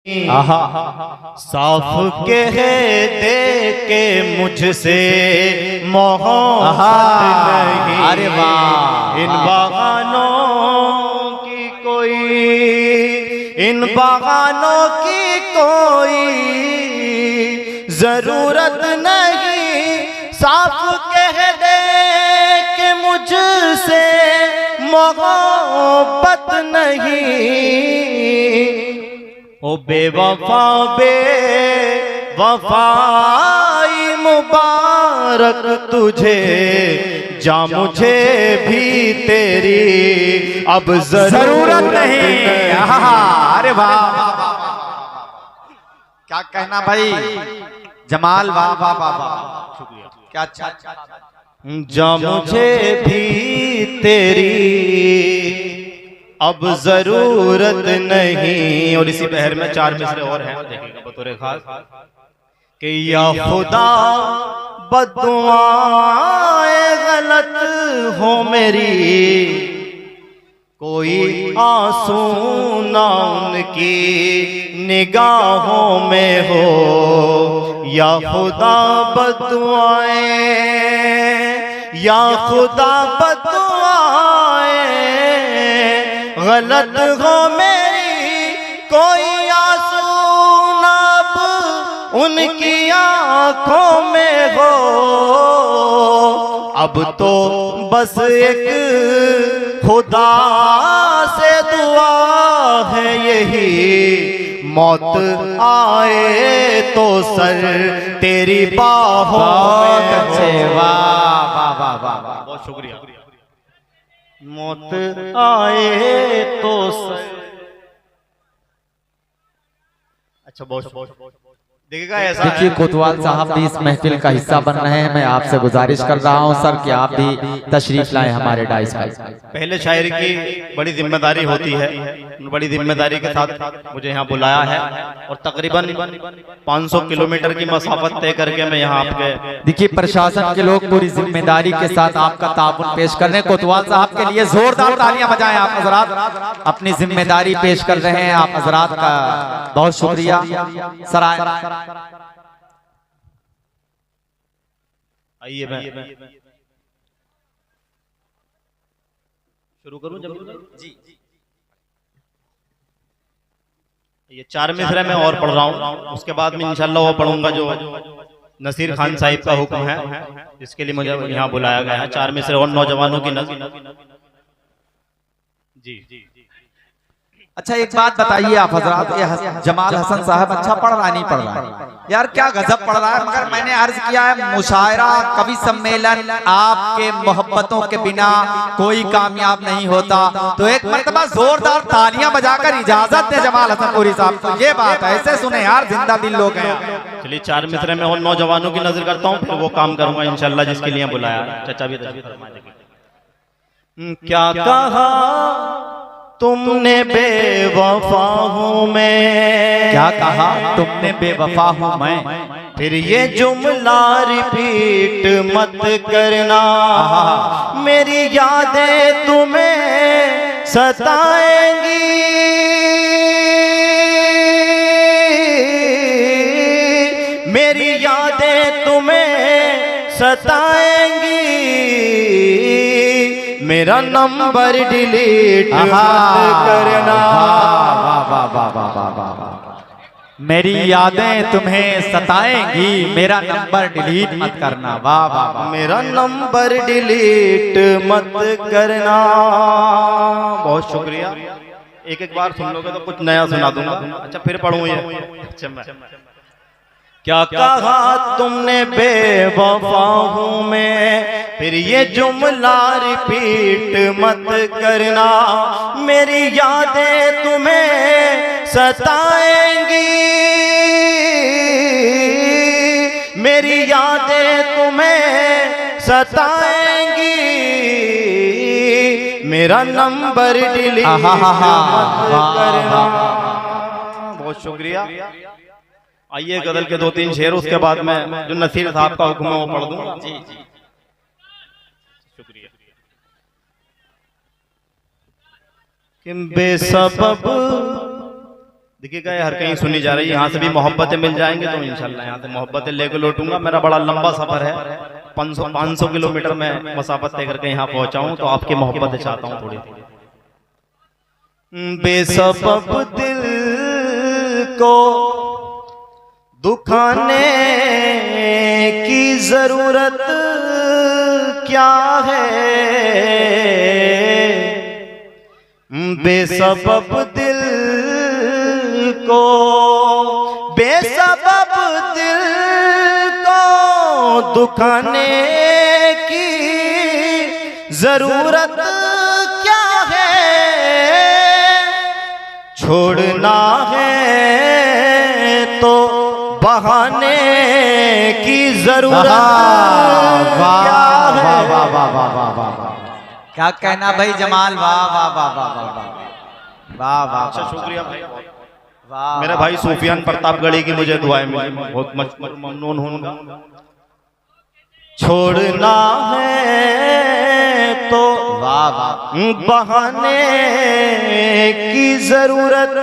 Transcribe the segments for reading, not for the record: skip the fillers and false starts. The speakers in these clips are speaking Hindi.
साफ कह दे के मुझसे मोहब्बत नहीं। अरे वाह, इन बगानों की कोई, इन बगानों की कोई जरूरत नहीं। साफ कह दे कि मुझसे मोहब्बत नहीं। ओ बेवफा बेवफाई मुबारक तुझे, जा मुझे भी तेरी अब जरूरत नहीं। अरे वाह, क्या कहना भाई जमाल, वाह वाह वाह वाह, क्या अच्छा। जा मुझे भी तेरी अब जरूरत नहीं। और इसी बहर में चार मिसरे और हैं, देखिएगा बतौर खास कि या खुदा बद्दुआएं गलत हो मेरी, कोई आंसू ना उनकी निगाहों में हो। या खुदा बद्दुआएं, या खुदा बद्दुआएं गलत हो मेरी, कोई आंसू ना अब उनकी आंखों में हो। अब तो बस एक खुदा से दुआ है यही, मौत आए तो सर तेरी बाहों में हो। वाह वाह वाह वाह, बहुत शुक्रिया। मौत आए तो अच्छा, बहुत देखिएगा ऐसा। देखिए कोतवाल साहब भी इस महफिल का हिस्सा बन रहे हैं। मैं आपसे गुजारिश कर रहा हूं सर कि आप भी तशरीफ लाएं हमारे डाइस पर। पहले शायर की बड़ी जिम्मेदारी होती है, बड़ी जिम्मेदारी के साथ मुझे यहाँ बुलाया है और तकरीबन 500 किलोमीटर की मसाफत तय करके मैं यहाँ आपके। देखिए प्रशासन के लोग पूरी जिम्मेदारी के साथ आपका ताउन पेश कर रहे हैं। कोतवाल साहब के लिए जोरदार तालियां बजाएं। आप हजरात अपनी जिम्मेदारी पेश कर रहे हैं, आप हजरात का बहुत शुक्रिया सर। आइए मैं शुरू करूं जब जी। ये चार मिसरे में और पढ़ रहा हूं, उसके बाद में इंशाल्लाह वो पढ़ूंगा जो नसीर खान साहिब का हुक्म है, जिसके लिए मुझे यहाँ बुलाया गया है। चार मिसरे और नौजवानों की नज़र। जी जी। अच्छा एक बात बताइए आप हजरात, ये जमाल हसन साहब अच्छा पढ़ रहा नहीं पढ़ रहा यार? क्या गजब पढ़ रहा है। मगर मैंने अर्ज किया है मुशायरा कवि सम्मेलन आपके मोहब्बतों के बिना कोई कामयाब नहीं होता। तो एक मर्तबा जोरदार तालियां बजाकर इजाजत दे जमाल हसन पूरी साहब को। ये बात है, ऐसे सुने यार, जिंदा दिल लोग हैं। चलिए चार मिसरे में और नौजवानों की नजर करता हूँ, फिर वो काम करूंगा इंशाल्लाह जिसके लिए बुलाया। चाचा भी क्या कहा तुमने बेवफा हूँ मैं, क्या कहा तुमने बेवफा हूँ मैं, फिर ये जुमला रिपीट मत करना। मेरी यादें तुम्हें सताएंगी, मेरी यादें तुम्हें सताएंगी। मेरा नंबर डिलीट मत करना। मेरी यादें तुम्हें सताएंगी, मेरा नंबर डिलीट मत करना। वाह वाह वाह, मेरा नंबर डिलीट मत करना। बहुत शुक्रिया। एक एक बार सुन लोगे तो कुछ नया सुना दूंगा। अच्छा फिर पढ़ूं ये। अच्छा मैं क्या कहा तुमने बेवफा हूँ मैं, फिर ये जुमला रिपीट मत करना। मेरी यादें तुम्हें सताएंगी, मेरी यादें तुम्हें सताएंगी। मेरा नंबर डिलीट मत करना। बहुत शुक्रिया। आइए गजल के 2-3 शेर, उसके बाद में जो नसीर साहब का हुक्म है वो पढ़ दूंगा। जी जी शुक्रिया। कि बेसबब देखिएगा हर कहीं सुनी जा रही है, यहाँ से भी मोहब्बतें मिल जाएंगे तो इंशाल्लाह यहाँ से मोहब्बतें लेकर लौटूंगा। मेरा बड़ा लंबा सफर है, 500 किलोमीटर में मसाफत तय करके यहाँ पहुंचा हूँ, तो आपकी मोहब्बतें चाहता हूँ थोड़ी। बेसबब दिल को दुखाने की जरूरत क्या है, बेसबब दिल को, बेसबब दिल को दुखाने की जरूरत क्या है, छोड़ना है तो बहाने की जरूरत क्या है। वाह वाह वाह वाह वाह वाह, क्या कहना भाई जमाल, वाह वाह वाह वाह वाह वाह वाह। अच्छा शुक्रिया भाई, वाह मेरे भाई सूफियान प्रतापगढ़ी की मुझे दुआएं मिली, बहुत ममनून हूँ। छोड़ना है तो वाह वाह, बहाने की जरूरत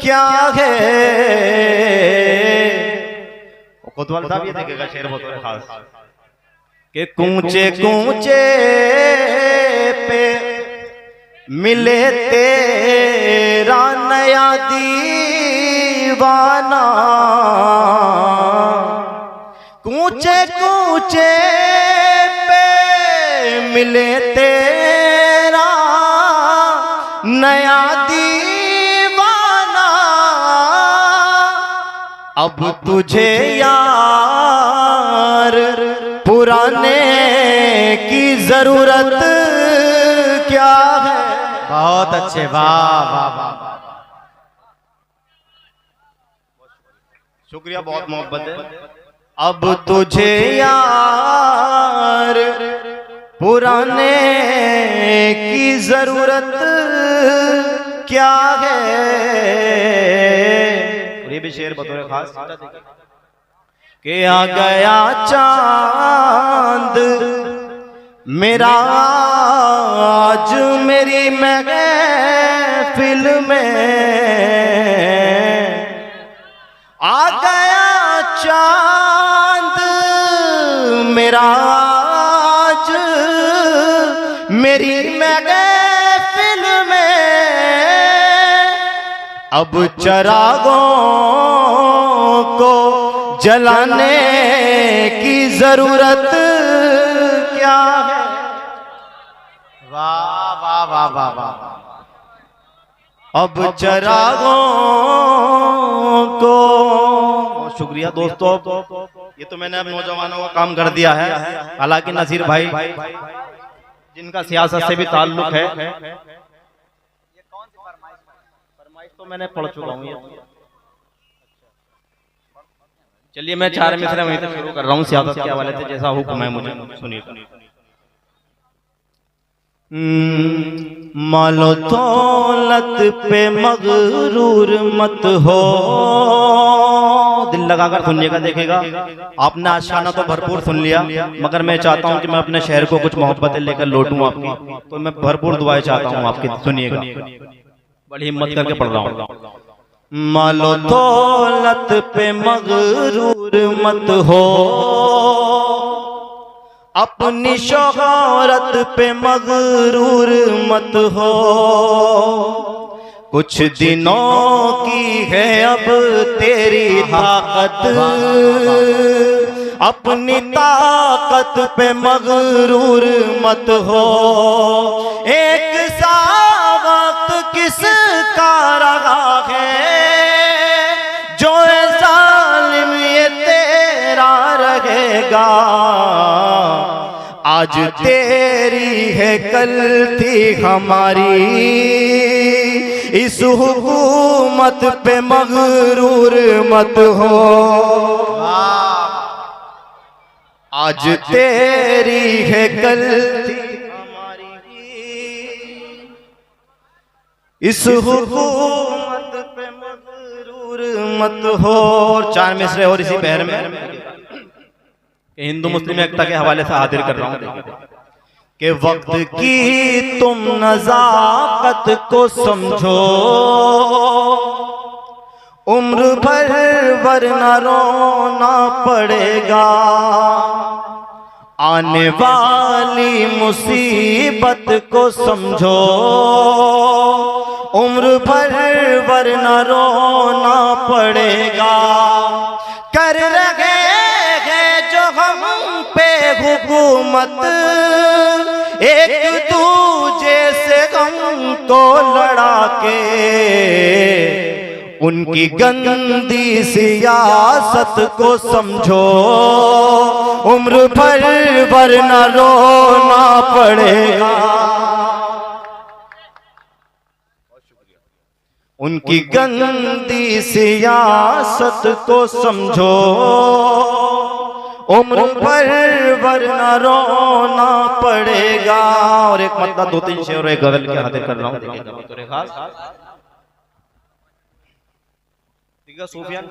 क्या है। कोतवाल साहब ये देखेगा शेर बहुत खास कि कूचे कूचे पे मिले तेरा नया दीवाना, कूचे कूचे पे मिले तेरा नया दीवाना, अब तुझे यार पुराने की जरूरत क्या है। बहुत अच्छे, वाह वाह वाह। शुक्रिया, बहुत मोहब्बत है। अब तुझे यार पुराने की जरूरत क्या है। ये भी शेर बतौर खास कि आ गया चांद मेरा आज मेरी महफिल में, आ गया चांद मेरा आज मेरी महफिल में, अब चरागों को जलाने की जरूरत क्या है। वाह वाह वाह वाह वाह। अब चरागों को, बहुत शुक्रिया दोस्तों, ये तो मैंने अब नौजवानों का काम कर दिया है। हालांकि नसीर भाई जिनका सियासत से भी ताल्लुक है, फरमाइश तो मैंने पढ़ चुका हूँ। चलिए मैं 4 मिसरे वहीं तक शुरू कर रहा हूँ सियासत के हवाले से, जैसा हुक्म है मुझे, सुनिए। मालो दौलत पे मगरूर मत हो, दिल लगाकर सुनिएगा। देखिएगा आपने आशाना तो भरपूर सुन लिया, मगर मैं चाहता हूं कि मैं अपने शहर को कुछ मोहब्बतें लेकर लौटूं आपकी, तो मैं भरपूर दुआएं चाहता हूं आपकी। सुनिएगा, बड़ी हिम्मत करके पढ़ रहा हूं। मालो दौलत पे मगरूर मत हो, अपनी शोहरत पे मगरूर मत हो, कुछ दिनों की है अब तेरी ताकत, अपनी ताकत पे मगरूर मत हो। एक सा वक्त किसका रहा है, जो जालिम ये तेरा रहेगा, आज तेरी है कल थी हमारी, इस हुकूमत पे मगरूर मत हो। आज तेरी है कल थी हमारी, इस हुकूमत पे मगरूर मत हो। 4 मिसरे और इसी बहर में हिंदू मुस्लिम एकता के हवाले से हाजिर कर रहा हूं कि वक्त की तुम नजाकत को समझो, उम्र भर वरना रोना पड़ेगा। आने वाली मुसीबत को समझो, उम्र भर वरना रोना पड़ेगा। कर रहे हैं जो हम पे हुकूमत, एक दूजे से हमको लड़ा के, उनकी गंदी सियासत को समझो, उम्र भर वरना रोना पड़ेगा। उनकी गंदी सियासत को समझो, उम्र भर वरना रोना पड़ेगा। और एक मतलब 2-3 शेर एक गजल के हाजिर कर रहा हूँ, देखिएगा सूफियान।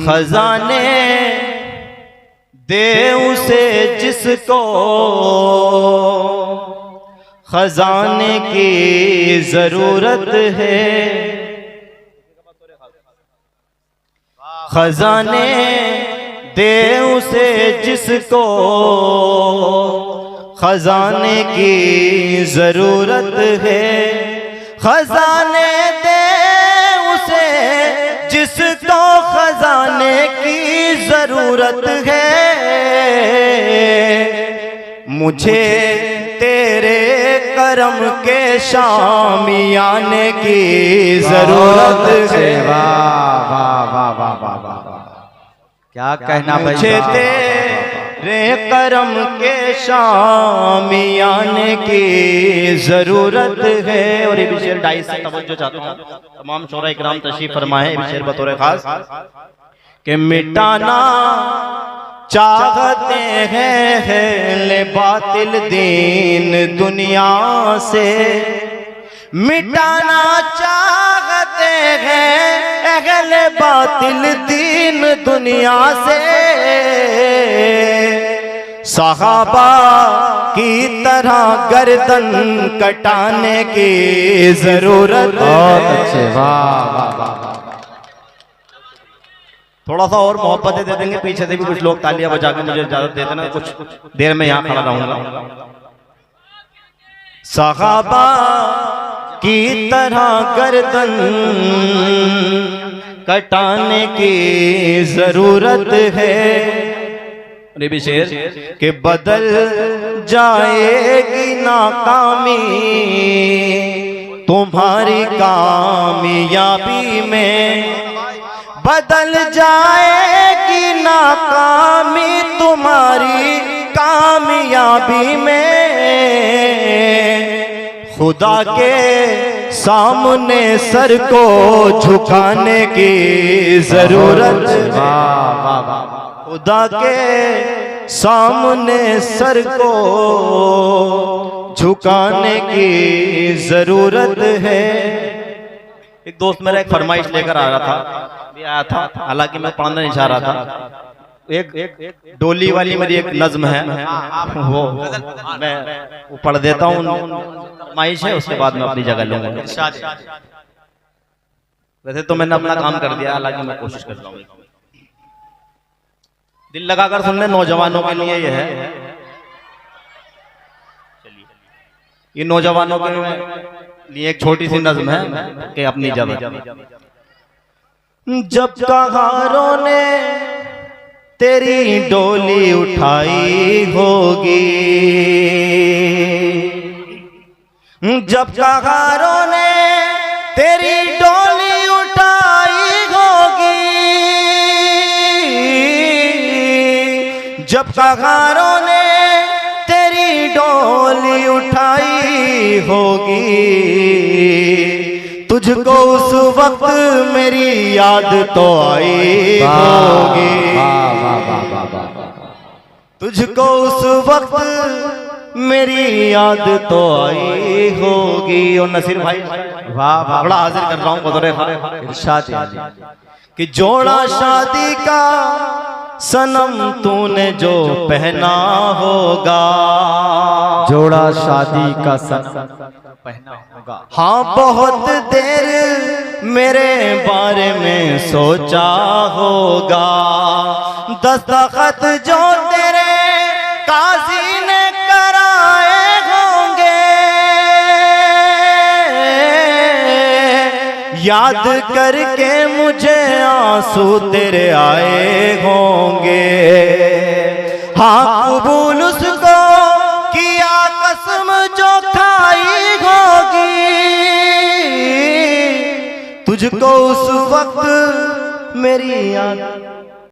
खजाने दे उसे जिसको खजाने की जरूरत है, खजाने दे उसे जिसको खजाने की जरूरत है, खजाने दे उसे जिसको खजाने की जरूरत है। मुझे तेरे करम के शामियाने की जरूरत है। वाह वाह वाह वाह वाह वाह, क्या कहना भाई। मुझे तेरे करम के शामियाने की जरूरत है। और ये भी शेर डाइस से तवज्जो चाहता हूँ, तमाम शोरा इकराम तशरीफ फरमाए। ये भी शेर बतौर खास कि मिटाना चाहते हैं ले बातिल दीन दुनिया से, मिटाना चाहते हैं अहले बातिल दीन दुनिया से। सहाबा की तरह गर्दन कटाने की जरूरत है। बहुत अच्छे, वाह वाह वाह। थोड़ा सा और मोहब्बतें दे देंगे, पीछे से भी कुछ लोग तालियां बजा के मुझे इजाजत दे देना, कुछ देर में यहाँ खड़ा रहूंगा। सहाबा की तरह गर्दन कटाने की जरूरत है। ये भी शेर कि बदल जाएगी नाकामी तुम्हारी कामयाबी में, बदल जाएगी नाकामी तुम्हारी कामयाबी में। खुदा के सामने सर को झुकाने की जरूरत है। खुदा के सामने सर को झुकाने की जरूरत है। एक दोस्त मेरा एक फरमाइश लेकर आ रहा था, आया था, हालांकि मैं पढ़ना नहीं चाह रहा था। एक डोली वाली मेरी एक नज्म है, वो मैं वो पढ़ देता हूँ, फरमाइश है, उसके बाद मैं अपनी जगह लूंगा। वैसे तो मैंने अपना काम कर दिया, हालांकि मैं कोशिश कर रहा हूँ। दिल लगाकर सुनने नौजवानों के लिए ये है, ये नौजवानों के लिए एक छोटी सी नज्म है कि अपनी जगह। जब कहारों ने तेरी डोली उठाई होगी, जब कहारों ने तेरी डोली उठाई होगी, जब कहारों ने तेरी डोली उठाई होगी, तुझको उस वक्त मेरी याद तो आई होगी, तुझको उस वक्त मेरी याद तो आई होगी। और नसीर भाई, वाह वाह, बड़ा हाजिर कर रहा हूँ बतौर कि जोड़ा शादी का सनम तूने जो पहना होगा, जोड़ा शादी का सनम पहना होगा। हाँ बहुत देर मेरे बारे में सोचा होगा, दस्तखत जो तेरे काजी ने कराए होंगे, याद करके मुझे आंसू तेरे आए होंगे। हाँ कबूल उसको किया कसम जो खाई होगी, तुझको उस वक्त मेरी याद